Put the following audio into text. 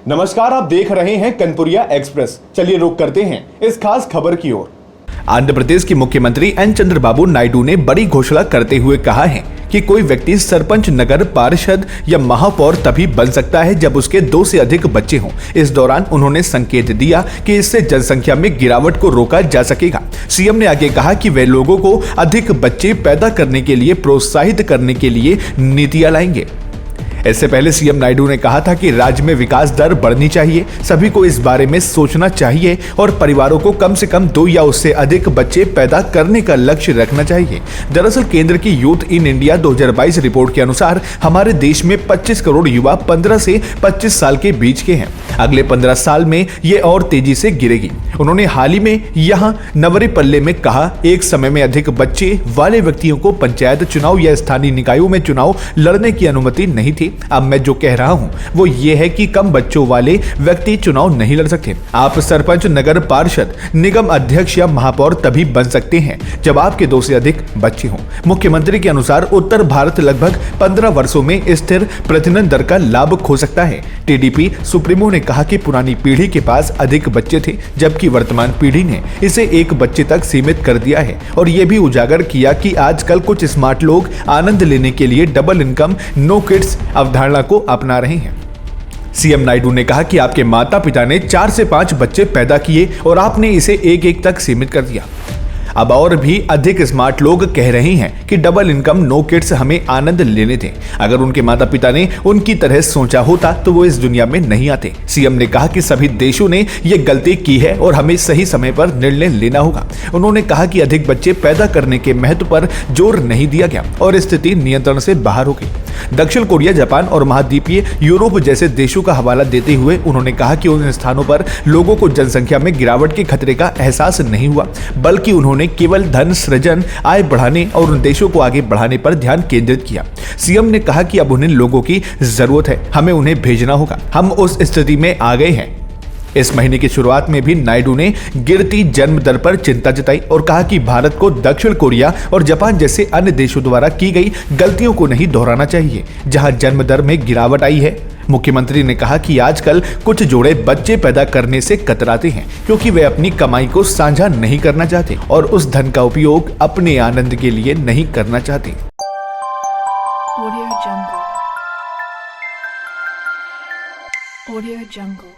नमस्कार, आप देख रहे हैं कनपुरिया एक्सप्रेस। चलिए रुक करते हैं इस खास खबर की ओर। आंध्र प्रदेश के मुख्यमंत्री एन चंद्रबाबू नायडू ने बड़ी घोषणा करते हुए कहा है कि कोई व्यक्ति सरपंच, नगर पार्षद या महापौर तभी बन सकता है जब उसके 2 से अधिक बच्चे हों। इस दौरान उन्होंने संकेत दिया कि इससे जनसंख्या में गिरावट को रोका जा सकेगा। सीएम ने आगे कहा कि वे लोगों को अधिक बच्चे पैदा करने के लिए प्रोत्साहित करने के लिए नीतियां लाएंगे। इससे पहले सीएम नायडू ने कहा था कि राज्य में विकास दर बढ़नी चाहिए, सभी को इस बारे में सोचना चाहिए और परिवारों को कम से कम 2 या उससे अधिक बच्चे पैदा करने का लक्ष्य रखना चाहिए। दरअसल केंद्र की यूथ इन इंडिया 2022 रिपोर्ट के अनुसार हमारे देश में 25 करोड़ युवा 15 से 25 साल के बीच के हैं। अगले 15 साल में ये और तेजी से गिरेगी। उन्होंने हाल ही में यहाँ नवरेपल्ले में कहा, एक समय में अधिक बच्चे वाले व्यक्तियों को पंचायत चुनाव या स्थानीय निकायों में चुनाव लड़ने की अनुमति नहीं थी। अब मैं जो कह रहा हूं वो ये है कि कम बच्चों वाले व्यक्ति चुनाव नहीं लड़ सकते। आप सरपंच, नगर पार्षद, निगम अध्यक्ष या महापौर तभी बन सकते हैं जब आपके 2 से अधिक बच्चे हों। मुख्यमंत्री के अनुसार उत्तर भारत लगभग 15 वर्षों में स्थिर प्रजनन दर का लाभ खो सकता है। टीडीपी सुप्रीमो ने कहा कि पुरानी पीढ़ी के पास अधिक बच्चे थे, जबकि वर्तमान पीढ़ी ने इसे 1 बच्चे तक सीमित कर दिया है और ये भी उजागर किया कि आजकल कुछ स्मार्ट लोग आनंद लेने के लिए डबल इनकम, नो किड्स अवधारणा को अपना रहे हैं। सीएम नायडू ने कहा कि आपके माता पिता ने 4 से 5 बच्चे पैदा किए और आपने इसे 1-1 तक सीमित कर दिया। अब और भी अधिक स्मार्ट लोग कह रहे हैं कि डबल इनकम, नो किड्स हमें आनंद लेने थे। अगर उनके माता पिता ने उनकी तरह सोचा होता तो वो इस दुनिया में नहीं आते। सीएम ने कहा कि सभी देशों ने ये गलती की है और हमें सही समय पर निर्णय लेना होगा। उन्होंने कहा कि अधिक बच्चे पैदा करने के महत्व पर जोर नहीं दिया गया और स्थिति नियंत्रण से बाहर हो गई। दक्षिण कोरिया, जापान और महाद्वीपीय यूरोप जैसे देशों का हवाला देते हुए उन्होंने कहा कि उन स्थानों पर लोगों को जनसंख्या में गिरावट के खतरे का एहसास नहीं हुआ, बल्कि उन्होंने केवल धन सृजन, आय बढ़ाने और उन देशों को आगे बढ़ाने पर ध्यान केंद्रित किया। सीएम ने कहा कि अब उन्हें लोगों की जरूरत है, हमें उन्हें भेजना होगा। हम उस स्थिति में आ गए हैं। इस महीने की शुरुआत में भी नायडू ने गिरती जन्म दर पर चिंता जताई और कहा कि भारत को दक्षिण कोरिया और जापान जैसे अन्य देशों द्वारा की गई गलतियों को नहीं दोहराना चाहिए, जहां जन्म दर में गिरावट आई है। मुख्यमंत्री ने कहा कि आजकल कुछ जोड़े बच्चे पैदा करने से कतराते हैं क्योंकि वे अपनी कमाई को साझा नहीं करना चाहते और उस धन का उपयोग अपने आनंद के लिए नहीं करना चाहते। Audio Jungle.